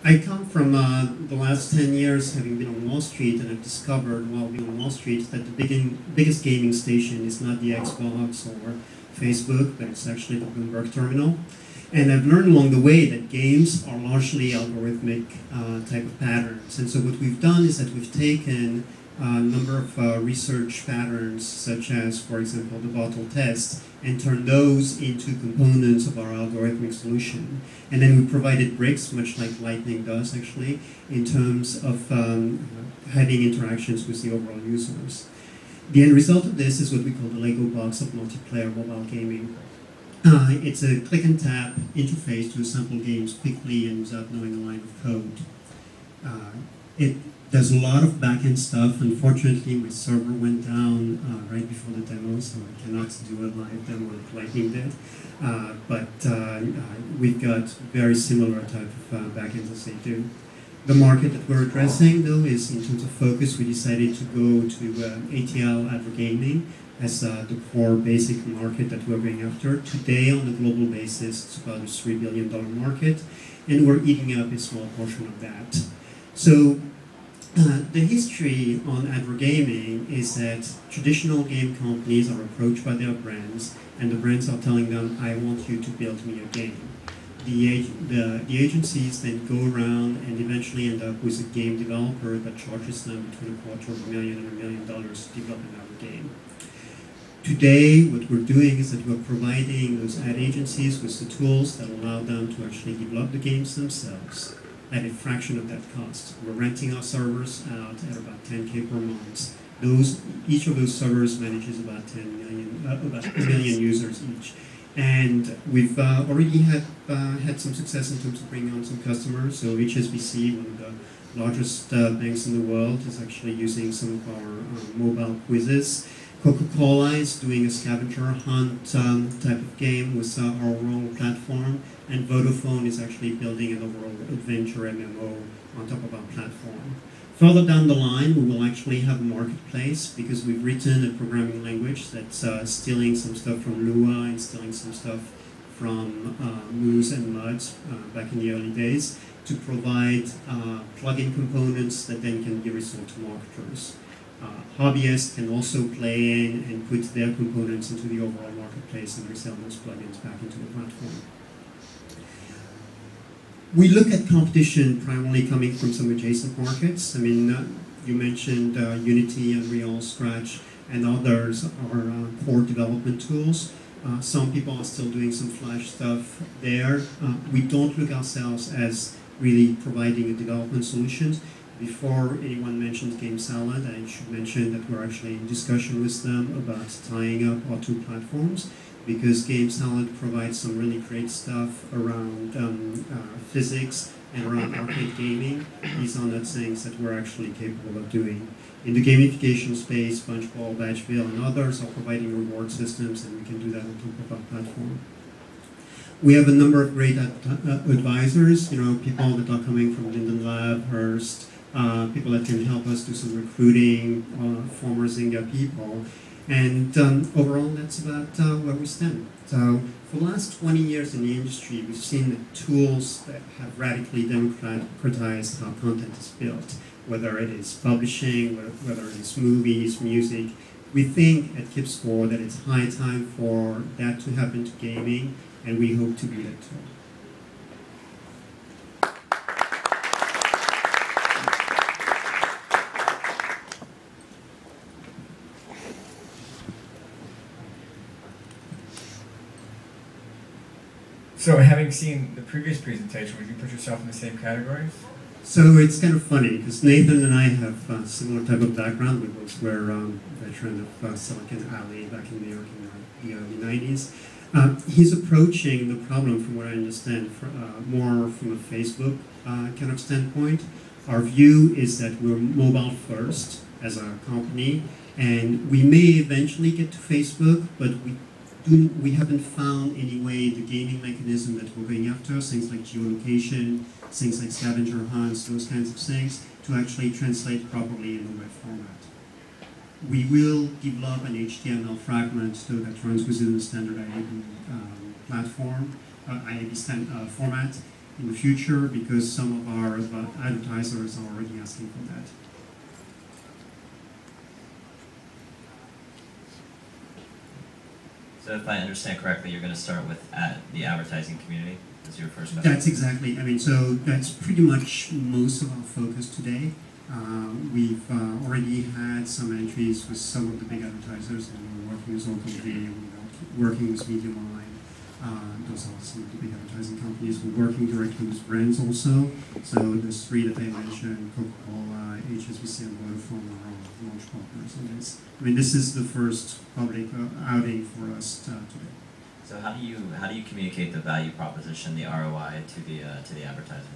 I come from the last 10 years having been on Wall Street, and I've discovered while being on Wall Street that the biggest gaming station is not the Xbox or Facebook, but it's actually the Bloomberg terminal. And I've learned along the way that games are largely algorithmic type of patterns. And so what we've done is that we've taken a number of research patterns, such as, for example, the bottle test, and turned those into components of our algorithmic solution. And then we provided bricks, much like Lightning does actually, in terms of having interactions with the overall users. The end result of this is what we call the Lego box of multiplayer mobile gaming. It's a click and tap interface to assemble games quickly and without knowing a line of code. It does a lot of back-end stuff. Unfortunately, my server went down right before the demo, so I cannot do a live demo like Lightning did. But we've got very similar type of back-ends as they do. The market that we're addressing, though, is in terms of focus, we decided to go to ATL advergaming as the core basic market that we're going after. Today, on a global basis, it's about a $3 billion market, and we're eating up a small portion of that. So the history on advergaming is that traditional game companies are approached by their brands, and the brands are telling them, I want you to build me a game. The agencies then go around and eventually end up with a game developer that charges them between $250,000 and $1 million to develop another game. Today, what we're doing is that we're providing those ad agencies with the tools that allow them to actually develop the games themselves at a fraction of that cost. We're renting our servers out at about $10K per month. Each of those servers manages about 10 million, about 1 million users each. And we've already had some success in terms of bringing on some customers. So HSBC, one of the largest banks in the world, is actually using some of our mobile quizzes. Coca-Cola is doing a scavenger hunt type of game with our overall platform, and Vodafone is actually building an overall adventure MMO on top of our platform. Further down the line, we will actually have a marketplace because we've written a programming language that's stealing some stuff from Lua and stealing some stuff from Moose and Muds back in the early days to provide plugin components that then can be resold to marketers. Hobbyists can also play in and put their components into the overall marketplace and resell those plugins back into the platform. We look at competition primarily coming from some adjacent markets. I mean, you mentioned Unity, Unreal, Scratch, and others are core development tools. Some people are still doing some Flash stuff there. We don't look ourselves as really providing a development solution. Before anyone mentions GameSalad, I should mention that we're actually in discussion with them about tying up our two platforms, because GameSalad provides some really great stuff around physics and around arcade gaming. These are not things that we're actually capable of doing. In the gamification space, Punchball, Batchville, and others are providing reward systems, and we can do that on top of our platform. We have a number of great advisors, people that are coming from Linden Lab, Hearst, people that can help us do some recruiting, former Zynga people. And overall, that's about where we stand. So for the last 20 years in the industry, we've seen the tools that have radically democratized how content is built, whether it is publishing, whether it is movies, music. We think at Kipscore that it's high time for that to happen to gaming, and we hope to be that too. So, having seen the previous presentation, would you put yourself in the same categories? So it's kind of funny because Nathan and I have a similar type of background. We both were veteran of Silicon Alley back in New York in the early 90s. He's approaching the problem, from what I understand, more from a Facebook kind of standpoint. Our view is that we're mobile first as a company, and we may eventually get to Facebook, but we haven't found any way the gaming mechanism that we're going after, things like geolocation, things like scavenger hunts, those kinds of things, to actually translate properly in the web format. We will develop an HTML fragment that runs within the standard IAB platform, IAB format, in the future because some of our advertisers are already asking for that. So if I understand correctly, you're going to start with the advertising community as your first customer? That's exactly, I mean, so that's pretty much most of our focus today. We've already had some entries with some of the big advertisers, and we're working with Ogilvy, we're working with Medialine. Those are some of the big advertising companies. We're working directly with brands also. So the three that I mentioned, Coca-Cola, HSBC, and Vodafone are our launch partners on this. I mean, this is the first public outing for us today. So how do you communicate the value proposition, the ROI, to the advertiser?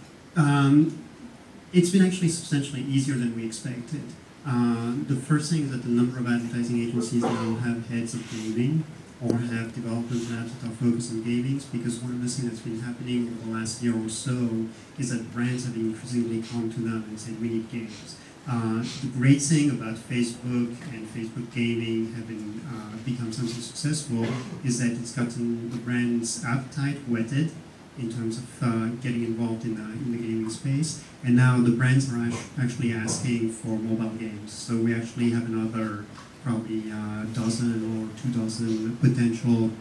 It's been actually substantially easier than we expected. The first thing is that the number of advertising agencies now have heads of gaming or have development labs that are focused on gaming, because one of the things that's been happening over the last year or so is that brands have increasingly come to them and said, we need games. The great thing about Facebook and Facebook gaming having become something successful is that it's gotten the brand's appetite whetted in terms of getting involved in the gaming space. And now the brands are actually asking for mobile games. So we actually have another probably a dozen or 2 dozen potential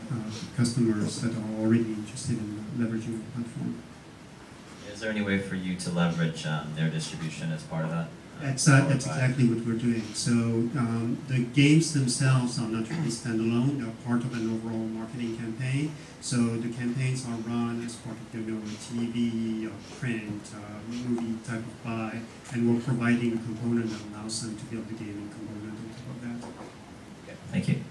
customers that are already interested in leveraging the platform. Is there any way for you to leverage their distribution as part of that? That's exactly what we're doing. So the games themselves are not really standalone. They're part of an overall marketing campaign. So the campaigns are run as part of TV, print, movie type of buy, and we're providing a component that allows them to build the gaming component on top of that. Okay, thank you.